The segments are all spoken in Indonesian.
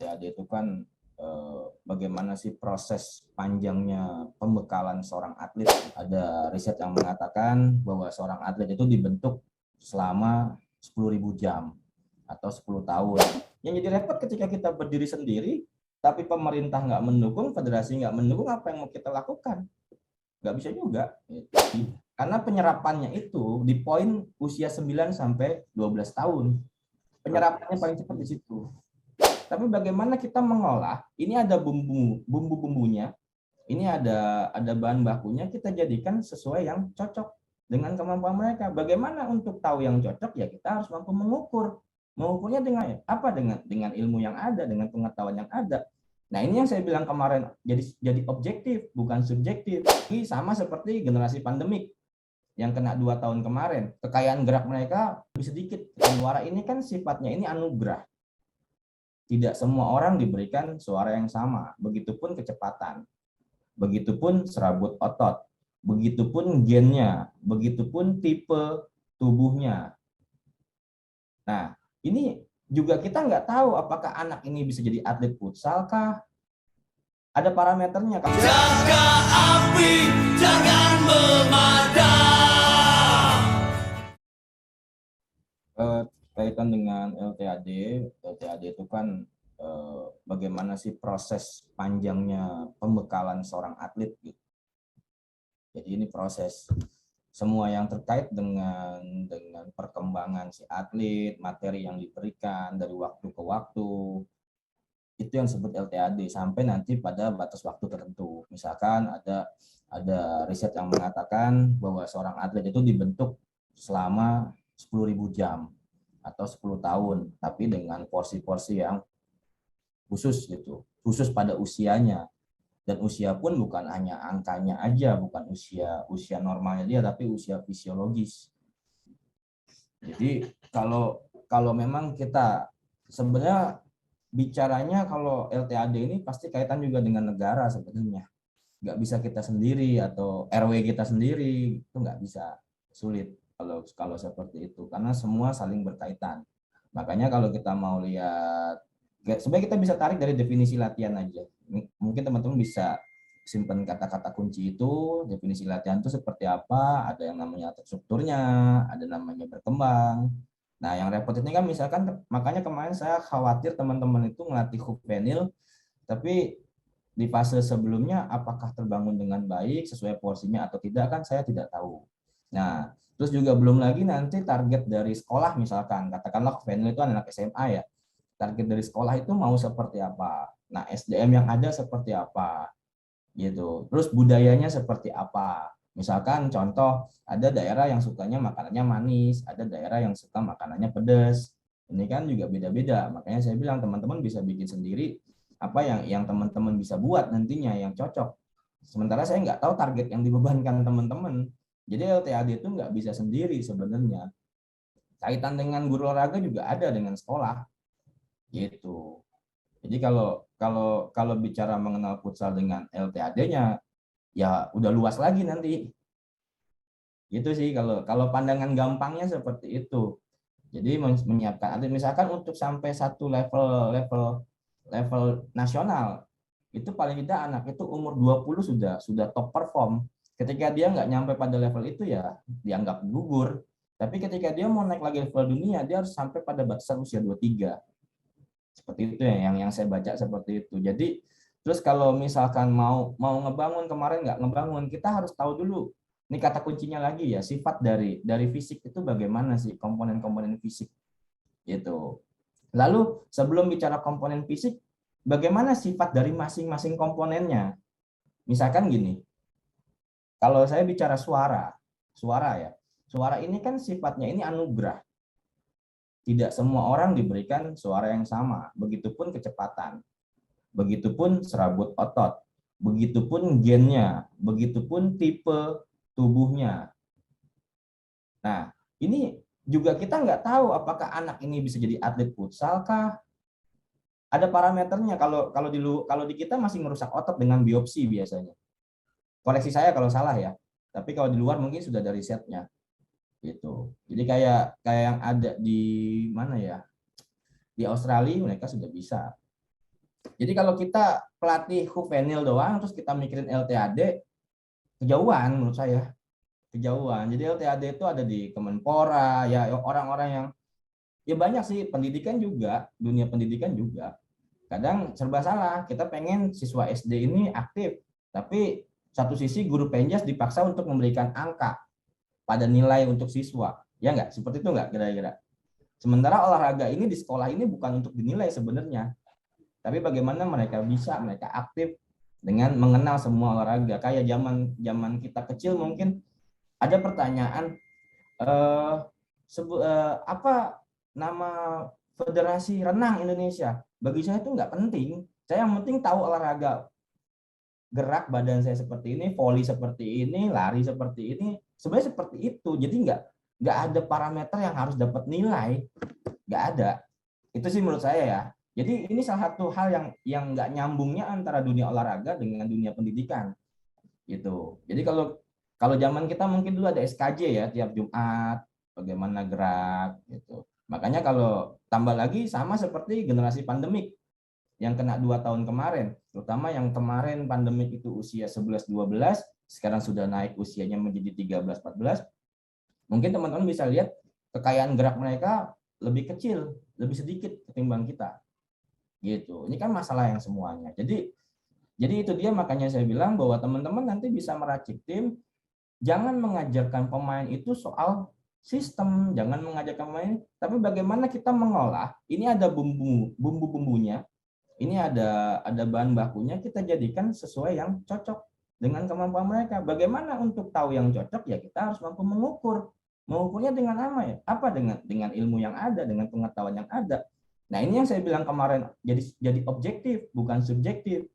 LTAD itu kan bagaimana sih proses panjangnya pembekalan seorang atlet. Ada riset yang mengatakan bahwa seorang atlet itu dibentuk selama 10.000 jam atau 10 tahun. Yang jadi repot ketika kita berdiri sendiri, tapi pemerintah nggak mendukung, federasi nggak mendukung, apa yang mau kita lakukan? Nggak bisa juga. Karena penyerapannya itu di poin usia 9 sampai 12 tahun. Penyerapannya paling cepat di situ. Tapi bagaimana kita mengolah? Ini ada bumbu-bumbunya, ini ada bahan bakunya, kita jadikan sesuai yang cocok dengan kemampuan mereka. Bagaimana untuk tahu yang cocok? Ya kita harus mampu mengukur. Mengukurnya dengan apa? Dengan ilmu yang ada, dengan pengetahuan yang ada. Nah, ini yang saya bilang kemarin, jadi objektif, bukan subjektif. Ini sama seperti generasi pandemik yang kena 2 tahun kemarin. Kekayaan gerak mereka lebih sedikit. Suara ini kan sifatnya ini anugerah. Tidak semua orang diberikan suara yang sama, begitupun kecepatan, begitupun serabut otot, begitupun gennya, begitupun tipe tubuhnya. Nah, ini juga kita nggak tahu apakah anak ini bisa jadi atlet futsal kah? Ada parameternya. Jaga api, jangan memadam. Kaitan dengan LTAD itu kan bagaimana sih proses panjangnya pembekalan seorang atlet gitu. Jadi ini proses semua yang terkait dengan perkembangan si atlet, materi yang diberikan dari waktu ke waktu, itu yang disebut LTAD sampai nanti pada batas waktu tertentu. Misalkan ada riset yang mengatakan bahwa seorang atlet itu dibentuk selama 10.000 jam atau 10 tahun, tapi dengan porsi-porsi yang khusus gitu, khusus pada usianya. Dan usia pun bukan hanya angkanya aja, bukan usia normalnya dia, tapi usia fisiologis. Jadi kalau memang kita sebenarnya bicaranya kalau LTAD ini pasti kaitan juga dengan negara sebenarnya. Nggak bisa kita sendiri atau RW kita sendiri, itu nggak bisa, sulit kalau seperti itu karena semua saling berkaitan. Makanya kalau kita mau lihat, sebenarnya kita bisa tarik dari definisi latihan aja. Mungkin teman-teman bisa simpan kata-kata kunci itu, definisi latihan itu seperti apa, ada yang namanya strukturnya, ada namanya berkembang. Nah, yang repot ini kan misalkan, makanya kemarin saya khawatir teman-teman itu ngelatih juvenil, tapi di fase sebelumnya apakah terbangun dengan baik sesuai porsinya atau tidak kan saya tidak tahu. Nah, terus juga belum lagi nanti target dari sekolah misalkan, katakanlah juvenil itu anak SMA ya. Target dari sekolah itu mau seperti apa? Nah, SDM yang ada seperti apa? Gitu. Terus budayanya seperti apa? Misalkan contoh, ada daerah yang sukanya makanannya manis, ada daerah yang suka makanannya pedas. Ini kan juga beda-beda. Makanya saya bilang teman-teman bisa bikin sendiri apa yang teman-teman bisa buat nantinya yang cocok. Sementara saya nggak tahu target yang dibebankan teman-teman. Jadi LTAD itu nggak bisa sendiri sebenarnya. Kaitan dengan guru olahraga juga ada dengan sekolah. Gitu. Jadi kalau bicara mengenal futsal dengan LTAD-nya, ya udah luas lagi nanti. Gitu sih kalau pandangan gampangnya seperti itu. Jadi menyiapkan atlet misalkan untuk sampai satu level nasional, itu paling tidak anak itu umur 20 sudah top perform. Ketika dia nggak nyampe pada level itu ya dianggap gugur. Tapi ketika dia mau naik lagi level dunia, dia harus sampai pada batasan usia 23. Seperti itu ya yang saya baca seperti itu. Jadi terus kalau misalkan mau ngebangun, kemarin nggak ngebangun, kita harus tahu dulu. Ini kata kuncinya lagi ya, sifat dari fisik itu bagaimana sih, komponen-komponen fisik gitu. Lalu sebelum bicara komponen fisik, bagaimana sifat dari masing-masing komponennya? Misalkan gini, kalau saya bicara suara ya, suara ini kan sifatnya ini anugerah. Tidak semua orang diberikan suara yang sama, begitupun kecepatan, begitupun serabut otot, begitupun gennya, begitupun tipe tubuhnya. Nah, ini juga kita nggak tahu apakah anak ini bisa jadi atlet futsal kah? Ada parameternya. Kalau di kita masih merusak otot dengan biopsi biasanya. Koreksi saya kalau salah ya. Tapi kalau di luar mungkin sudah ada risetnya. Gitu. Jadi kayak yang ada di mana ya? Di Australia mereka sudah bisa. Jadi kalau kita pelatih juvenil doang, terus kita mikirin LTAD, kejauhan menurut saya. Kejauhan. Jadi LTAD itu ada di Kemenpora, ya orang-orang yang, ya banyak sih, pendidikan juga, dunia pendidikan juga. Kadang serba salah, kita pengen siswa SD ini aktif, tapi satu sisi guru penjas dipaksa untuk memberikan angka pada nilai untuk siswa. Ya enggak? Seperti itu enggak kira-kira? Sementara olahraga ini di sekolah ini bukan untuk dinilai sebenarnya, tapi bagaimana mereka aktif dengan mengenal semua olahraga. Kayak zaman kita kecil mungkin ada pertanyaan, apa nama Federasi Renang Indonesia? Bagi saya itu nggak penting. Saya yang penting tahu olahraga, gerak badan saya seperti ini, voli seperti ini, lari seperti ini. Sebenarnya seperti itu. Jadi nggak ada parameter yang harus dapat nilai, nggak ada. Itu sih menurut saya ya. Jadi ini salah satu hal yang nggak nyambungnya antara dunia olahraga dengan dunia pendidikan, gitu. Jadi kalau zaman kita mungkin dulu ada SKJ ya tiap Jumat, bagaimana gerak, gitu. Makanya kalau tambah lagi sama seperti generasi pandemik yang kena 2 tahun kemarin, terutama yang kemarin pandemik itu usia 11-12, sekarang sudah naik usianya menjadi 13-14. Mungkin teman-teman bisa lihat kekayaan gerak mereka lebih kecil, lebih sedikit ketimbang kita. Gitu. Ini kan masalah yang semuanya. Jadi itu dia, makanya saya bilang bahwa teman-teman nanti bisa meracik tim, jangan mengajarkan pemain itu soal sistem, jangan mengajarkan pemain, tapi bagaimana kita mengolah. Ini ada bumbu-bumbunya, ini ada bahan bakunya, kita jadikan sesuai yang cocok dengan kemampuan mereka. Bagaimana untuk tahu yang cocok? Ya kita harus mampu mengukur. Mengukurnya dengan apa ya? Apa dengan ilmu yang ada, dengan pengetahuan yang ada. Nah, ini yang saya bilang kemarin, jadi objektif bukan subjektif.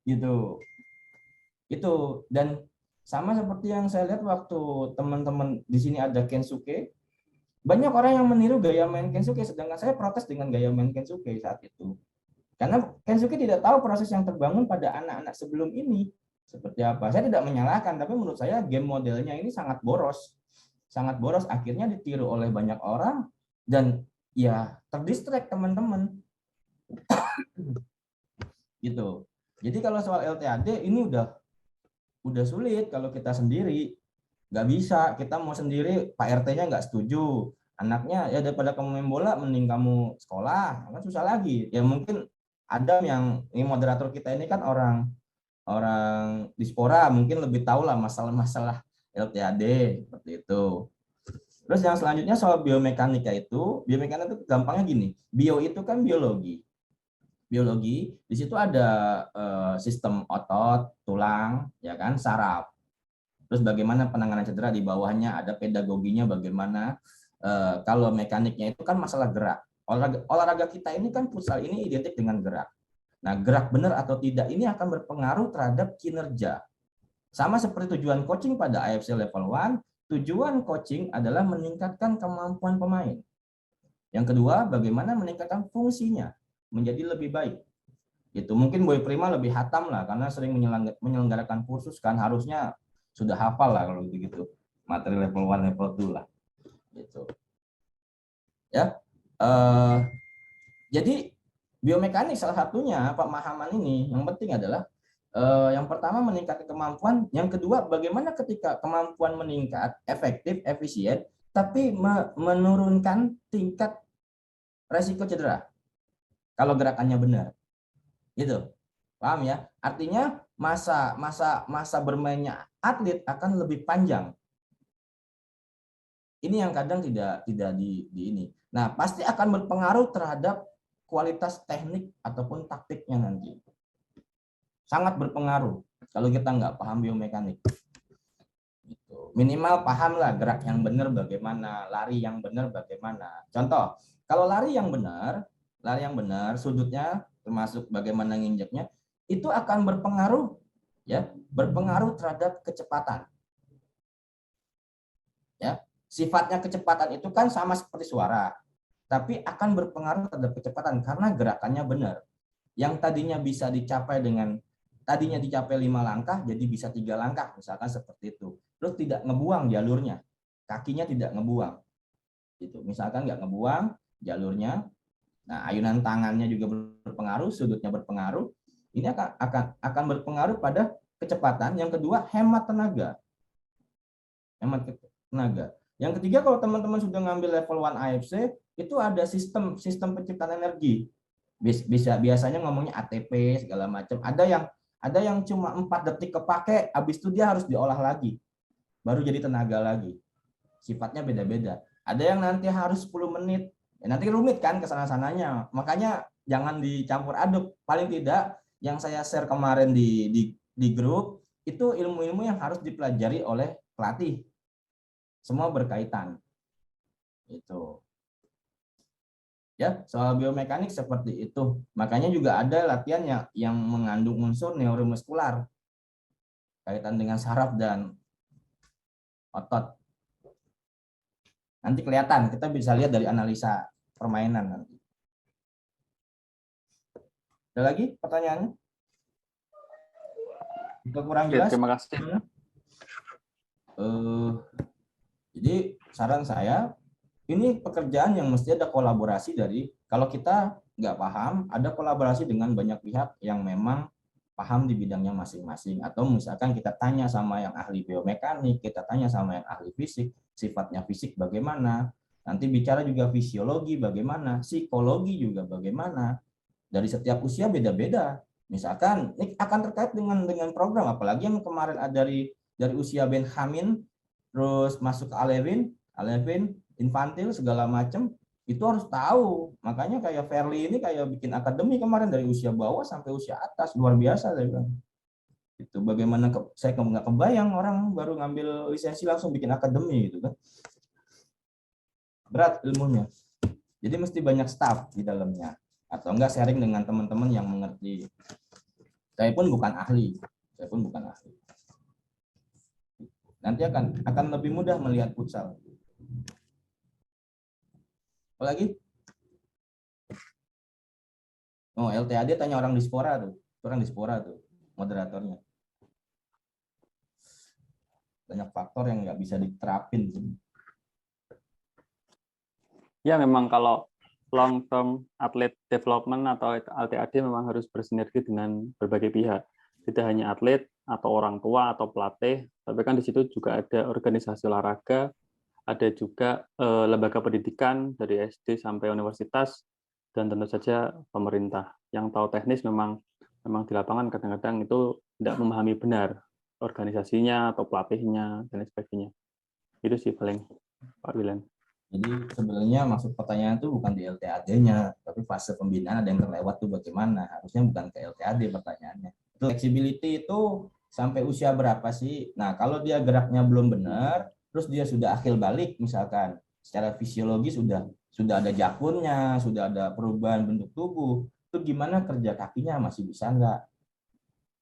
Gitu. Itu, dan sama seperti yang saya lihat waktu teman-teman di sini ada Kensuke, banyak orang yang meniru gaya main Kensuke, sedangkan saya protes dengan gaya main Kensuke saat itu. Karena Kensuke tidak tahu proses yang terbangun pada anak-anak sebelum ini seperti apa. Saya tidak menyalahkan, tapi menurut saya game modelnya ini sangat boros. Sangat boros, akhirnya ditiru oleh banyak orang dan ya terdistract teman-teman. Gitu. Jadi kalau soal LTAD ini udah sulit kalau kita sendiri. Nggak bisa, kita mau sendiri, Pak RT-nya nggak setuju. Anaknya, ya daripada kamu main bola, mending kamu sekolah. Kan susah lagi. Ya mungkin Adam yang ini moderator kita ini kan orang dispora, mungkin lebih tahu lah masalah-masalah LTAD seperti itu. Terus yang selanjutnya soal biomekanika itu gampangnya gini. Bio itu kan biologi. Di situ ada sistem otot, tulang, ya kan, saraf. Terus bagaimana penanganan cedera, di bawahnya ada pedagoginya bagaimana. Kalau mekaniknya itu kan masalah gerak. Olahraga kita ini kan futsal ini identik dengan gerak. Nah, gerak benar atau tidak ini akan berpengaruh terhadap kinerja. Sama seperti tujuan coaching pada AFC level 1, tujuan coaching adalah meningkatkan kemampuan pemain. Yang kedua, bagaimana meningkatkan fungsinya menjadi lebih baik. Itu mungkin Boy Prima lebih hatam lah karena sering menyelenggarakan kursus kan, harusnya sudah hafal lah kalau gitu materi level 1 level 2 lah gitu ya. Jadi biomekanik salah satunya pemahaman ini yang penting adalah yang pertama meningkatkan kemampuan, yang kedua bagaimana ketika kemampuan meningkat efektif efisien tapi menurunkan tingkat resiko cedera kalau gerakannya benar. Gitu. Paham ya? Artinya masa bermainnya atlet akan lebih panjang. Ini yang kadang tidak di ini. Nah, pasti akan berpengaruh terhadap kualitas teknik ataupun taktiknya nanti. Sangat berpengaruh kalau kita nggak paham biomekanik. Gitu. Minimal pahamlah gerak yang benar bagaimana, lari yang benar bagaimana. Contoh, kalau lari yang benar, sudutnya termasuk bagaimana nginjeknya, itu akan berpengaruh terhadap kecepatan. Ya, sifatnya kecepatan itu kan sama seperti suara, tapi akan berpengaruh terhadap kecepatan karena gerakannya benar. Yang tadinya 5 langkah jadi bisa 3 langkah, misalkan seperti itu. Terus tidak ngebuang jalurnya, kakinya tidak ngebuang. Gitu. Misalkan nggak ngebuang jalurnya, Nah, ayunan tangannya juga berpengaruh, sudutnya berpengaruh. Ini akan berpengaruh pada kecepatan. Yang kedua, hemat tenaga. Hemat tenaga. Yang ketiga, kalau teman-teman sudah ngambil level 1 AFC, itu ada sistem penciptaan energi. Biasanya ngomongnya ATP segala macam. Ada yang cuma 4 detik kepake, habis itu dia harus diolah lagi. Baru jadi tenaga lagi. Sifatnya beda-beda. Ada yang nanti harus 10 menit. Ya, nanti rumit kan kesana-sananya. Makanya jangan dicampur aduk. Paling tidak yang saya share kemarin di grup, itu ilmu-ilmu yang harus dipelajari oleh pelatih. Semua berkaitan. Itu. Ya, soal biomekanik seperti itu. Makanya juga ada latihan yang mengandung unsur neuromuskular. Kaitan dengan saraf dan otot. Nanti kelihatan, kita bisa lihat dari analisa permainan nanti. Ada lagi pertanyaannya? Jika kurang jelas? Terima kasih. Jadi saran saya, ini pekerjaan yang mesti ada kolaborasi kalau kita nggak paham, ada kolaborasi dengan banyak pihak yang memang paham di bidangnya masing-masing. Atau misalkan kita tanya sama yang ahli biomekanik, kita tanya sama yang ahli fisik, sifatnya fisik bagaimana, nanti bicara juga fisiologi bagaimana, psikologi juga bagaimana. Dari setiap usia beda-beda. Misalkan ini akan terkait dengan program, apalagi yang kemarin ada dari usia Benjamin, terus masuk ke Alevin, infantil segala macam, itu harus tahu. Makanya kayak Verly ini kayak bikin akademi kemarin dari usia bawah sampai usia atas, luar biasa saya bilang. Itu bagaimana saya nggak kebayang orang baru ngambil lisensi langsung bikin akademi gitu kan. Berat ilmunya. Jadi mesti banyak staff di dalamnya. Atau enggak sharing dengan teman-teman yang mengerti. Saya pun bukan ahli. Nanti akan lebih mudah melihat futsal. Apa lagi? Oh, LTAD tanya orang dispora tuh. Orang dispora tuh, moderatornya. Banyak faktor yang nggak bisa diterapin. Ya, memang kalau long term atlet development atau LTAD memang harus bersinergi dengan berbagai pihak. Tidak hanya atlet atau orang tua atau pelatih, tapi kan di situ juga ada organisasi olahraga, ada juga lembaga pendidikan dari SD sampai universitas, dan tentu saja pemerintah. Yang tahu teknis memang di lapangan kadang-kadang itu tidak memahami benar organisasinya atau pelatihnya dan sebagainya. Itu sih paling, Pak Wilan. Jadi sebenarnya maksud pertanyaan itu bukan di LTAD-nya, tapi fase pembinaan ada yang terlewat tuh bagaimana? Harusnya bukan ke LTAD pertanyaannya. Flexibility itu sampai usia berapa sih? Nah, kalau dia geraknya belum benar, terus dia sudah akil balik misalkan, secara fisiologi sudah ada jakunnya, sudah ada perubahan bentuk tubuh, itu gimana kerja kakinya masih bisa nggak?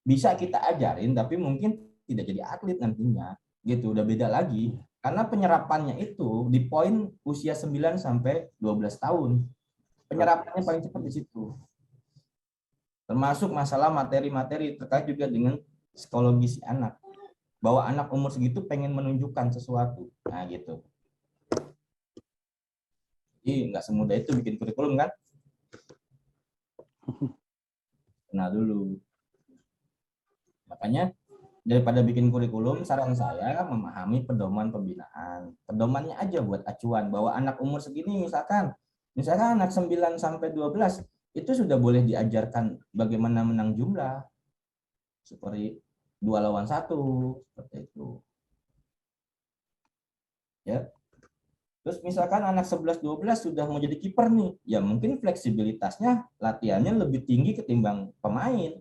Bisa kita ajarin, tapi mungkin tidak jadi atlet nantinya. Gitu, udah beda lagi. Karena penyerapannya itu di poin usia 9 sampai 12 tahun. Penyerapannya paling cepat di situ. Termasuk masalah materi-materi terkait juga dengan psikologi si anak. Bahwa anak umur segitu pengen menunjukkan sesuatu. Nah gitu. Jadi nggak semudah itu bikin kurikulum kan? Nah dulu. Makanya daripada bikin kurikulum, saran saya memahami pedoman pembinaan. Pedomannya aja buat acuan bahwa anak umur segini misalkan anak 9 sampai 12 itu sudah boleh diajarkan bagaimana menang jumlah. Seperti 2 lawan 1 seperti itu. Ya. Terus misalkan anak 11 12 sudah mau jadi kiper nih, ya mungkin fleksibilitasnya latihannya lebih tinggi ketimbang pemain.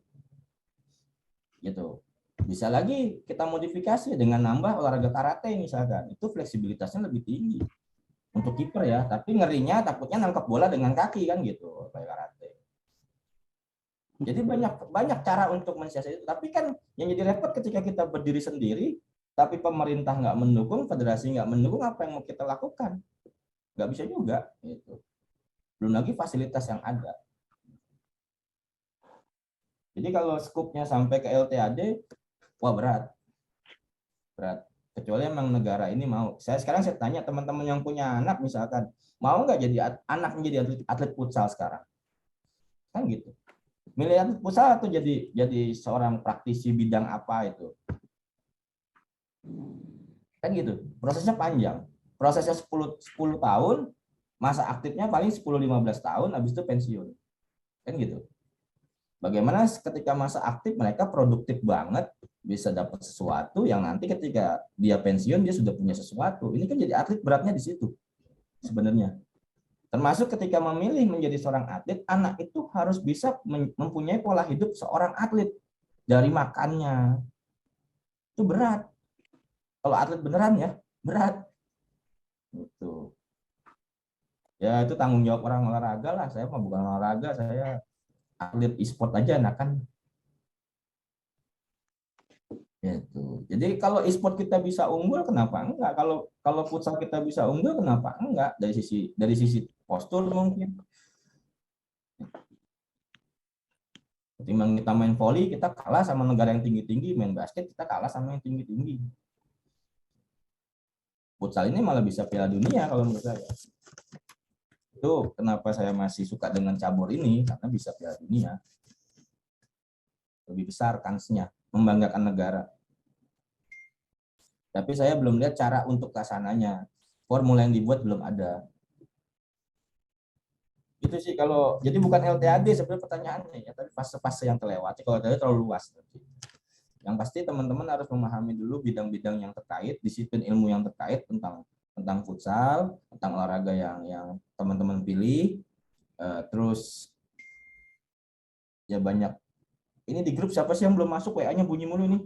Gitu. Bisa lagi kita modifikasi dengan nambah olahraga karate misalkan, itu fleksibilitasnya lebih tinggi untuk kiper ya, tapi ngerinya takutnya nangkep bola dengan kaki kan gitu kayak karate. Jadi banyak cara untuk mensiasati itu, tapi kan yang jadi repot ketika kita berdiri sendiri tapi pemerintah nggak mendukung, federasi nggak mendukung, apa yang mau kita lakukan? Nggak bisa juga gitu. Belum lagi fasilitas yang ada. Jadi kalau skupnya sampai ke LTAD, wah berat. Kecuali emang negara ini mau. Sekarang saya tanya teman-teman yang punya anak misalkan, mau nggak jadi anak menjadi atlet futsal sekarang? Kan gitu. Milih atlet futsal atau jadi seorang praktisi bidang apa itu? Kan gitu. Prosesnya panjang. Prosesnya 10 tahun, masa aktifnya paling 10-15 tahun, habis itu pensiun. Kan gitu. Bagaimana ketika masa aktif mereka produktif banget, bisa dapat sesuatu yang nanti ketika dia pensiun dia sudah punya sesuatu. Ini kan jadi atlet beratnya di situ sebenarnya. Termasuk ketika memilih menjadi seorang atlet, anak itu harus bisa mempunyai pola hidup seorang atlet. Dari makannya, itu berat. Kalau atlet beneran ya, berat. Gitu. Ya itu tanggung jawab orang olahraga lah. Saya mah bukan olahraga, saya atlet e-sport aja, nah kan. Gitu. Jadi kalau e-sport kita bisa unggul, kenapa enggak? Kalau futsal kita bisa unggul, kenapa enggak? Dari sisi postur mungkin. Ketimbang kita main volley, kita kalah sama negara yang tinggi-tinggi. Main basket, kita kalah sama yang tinggi-tinggi. Futsal ini malah bisa Piala Dunia kalau menurut saya. Itu kenapa saya masih suka dengan cabur ini, karena bisa Piala Dunia. Lebih besar kansnya, membanggakan negara. Tapi saya belum lihat cara untuk ke sananya. Formula yang dibuat belum ada. Itu sih kalau, jadi bukan LTAD sebenarnya pertanyaannya ya, tapi fase-fase yang terlewati. Kalau tadi terlalu luas. Yang pasti teman-teman harus memahami dulu bidang-bidang yang terkait, disiplin ilmu yang terkait tentang futsal, tentang olahraga yang teman-teman pilih. Terus ya banyak. Ini di grup siapa sih yang belum masuk? WA-nya bunyi mulu nih.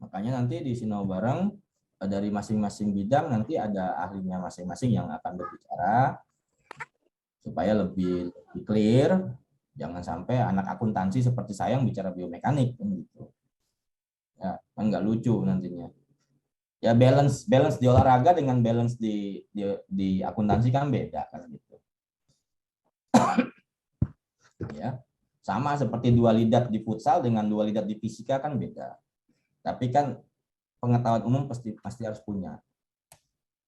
Makanya nanti di Sinau Bareng dari masing-masing bidang nanti ada ahlinya masing-masing yang akan berbicara supaya lebih clear. Jangan sampai anak akuntansi seperti saya yang bicara biomekanik gitu. Ya, kan nggak lucu nantinya. Ya balance di olahraga dengan balance di akuntansi kan beda kan gitu. Ya. Sama seperti dualidat di futsal dengan dualidat di fisika kan beda. Tapi kan pengetahuan umum pasti harus punya.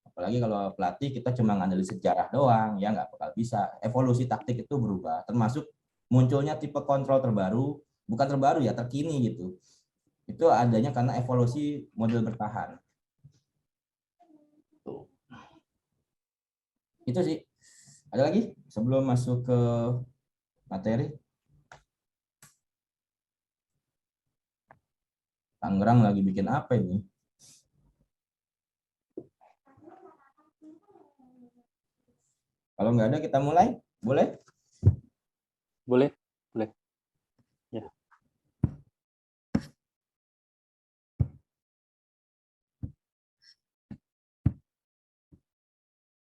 Apalagi kalau pelatih kita cuma ngandelin sejarah doang, ya nggak bakal bisa. Evolusi taktik itu berubah, termasuk munculnya tipe kontrol terbaru, bukan terbaru ya, terkini gitu. Itu adanya karena evolusi model bertahan. Itu sih. Ada lagi sebelum masuk ke materi? Tangerang lagi bikin apa ini? Kalau nggak ada kita mulai, boleh? Boleh, boleh.